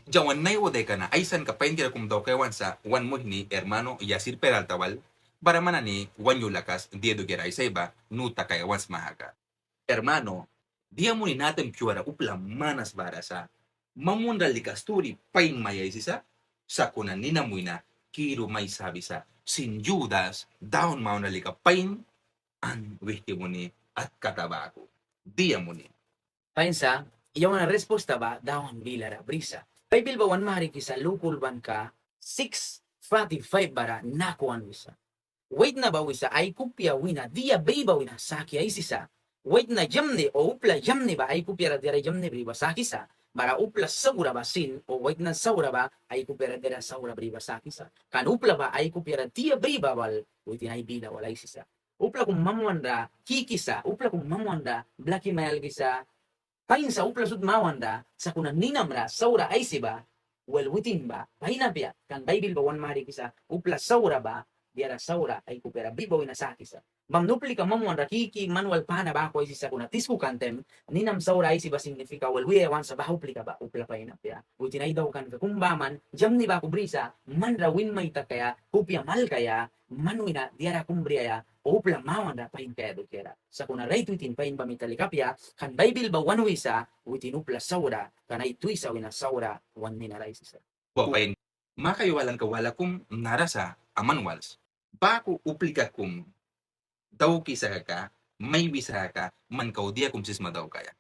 Jawan nay wade kana aysan ka pain tira kum daw kay wan sa wan mo ni hermano Yasir Peralta wal bara manani wan yu lakas dia do geray sa iba nuta kay wans mahaga. Hermano, dia mo ni natin piwara upla manas bara sa mamundal di kasturi pain mayay sisa sa kunan nina na kiro may sabi sa sin Judas down mauna lika pain an wihti mo ni at katabako. Dia mo ni. Painsa, iyaw na resposta ba dawan bilara brisa. Bible bawan mahari kisa lukul ban ka 6:45 bara nakuan wisa. Wait na ba wisa ay kupya wina dia ba wina saki ay sisa. Wait na jamne o upla jamne ba ay kupya dira jamne briba saki sa. Bara upla saura ba sin o wait na saura ba ay kupya dira saura briba saki sa. Kan upla ba ay kupya dia briba wal wait na ay bila wala sisa. Upla kung mamwanda kikisa, upla kung mamwanda blaki mayal kisa pain sa upla sud mawanda sa kunan ninam ra saura ay siba well within ba pahinapya kan Bible ba wan mari kisa upla saura ba diara saura ay kupera bibaw na sa kisa mamnupli ka mamwan rakiki manual pana ba ko isa kuna tisku kantem ninam saura ay siba signifika well we wan sa bahupli ka ba upla pahinapya within ay daw kan ka kumbaman jam ni ba ko brisa man ra win may takaya kupya mal kaya manuina diara kumbriya o upla mawanda pahin kaya do kera sa kuna right within pahin pamitalikapya kan Bible ba wan wisa within upla saura kanay tuisa wina saura wan minaray sisa. Papayin makaywalan ka wala kum narasa amanwals. Bako uplika kum daw kisa ka may bisa ka man kau dia kum sisma daw kaya.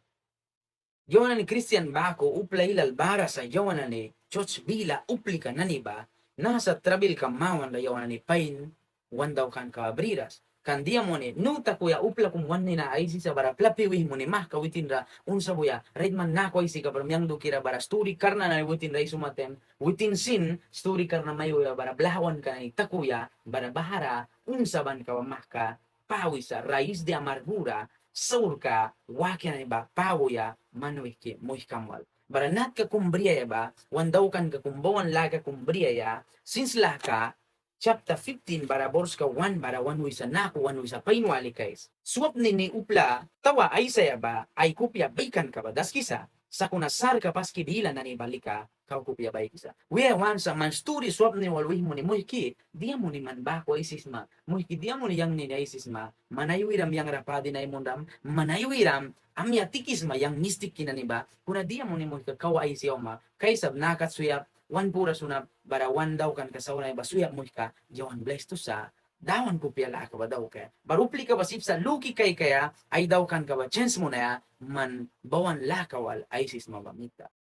Yawan ni Christian bako upla ilal bara sa yawan ni church bila uplika nani ba nasa trabil ka mawan la yawan ni pain wandaw kan ka abriras kan dia mo ni nuta kuya upla kum wan ni na ay si sa bara plapiwi mo ni mah kawitin ra unsa buya right man na ko si ka parmyang do kira bara story karna na witin ra sumatem witin sin story karna mayo bara blahawan ka ni takuya bara bahara unsa ban ka mah ka pawisa raíz de amargura surka wakya ni ba pawoya manuike muhkamal. Baranat ka kumbriya ba, wandaw kan ka kumbawan laga kumbriya ya, since laka, chapter 15 bara bors ka 1 bara 1 wisa naku 1 wisa painwali guys. Swap ni upla, tawa ay saya ba, ay kupya baikan ka ba, das kisa, sa kunasar ka paski bila na ni balika, kau kupya baik kisa. We wan sa man story swap ni walwih mo ni muhki, dia mo ni man bako isisma, muhki dia mo ni yang ni isisma, manaywiram yang rapadi na imundam, manaywiram amya tikisma yang mistik kinaniba kuna dia mo ni mo kakawa ay siya ma kaysab nakat suyap wan pura suna bara wan daw kan kasauna ba suyap mo ka jawan bless to sa dawan ko piyala ka ba daw ka barupli ka ba sip sa luki kay kaya ay daw kan ka ba chance mo na ya man bawan lakawal ay sis mabamita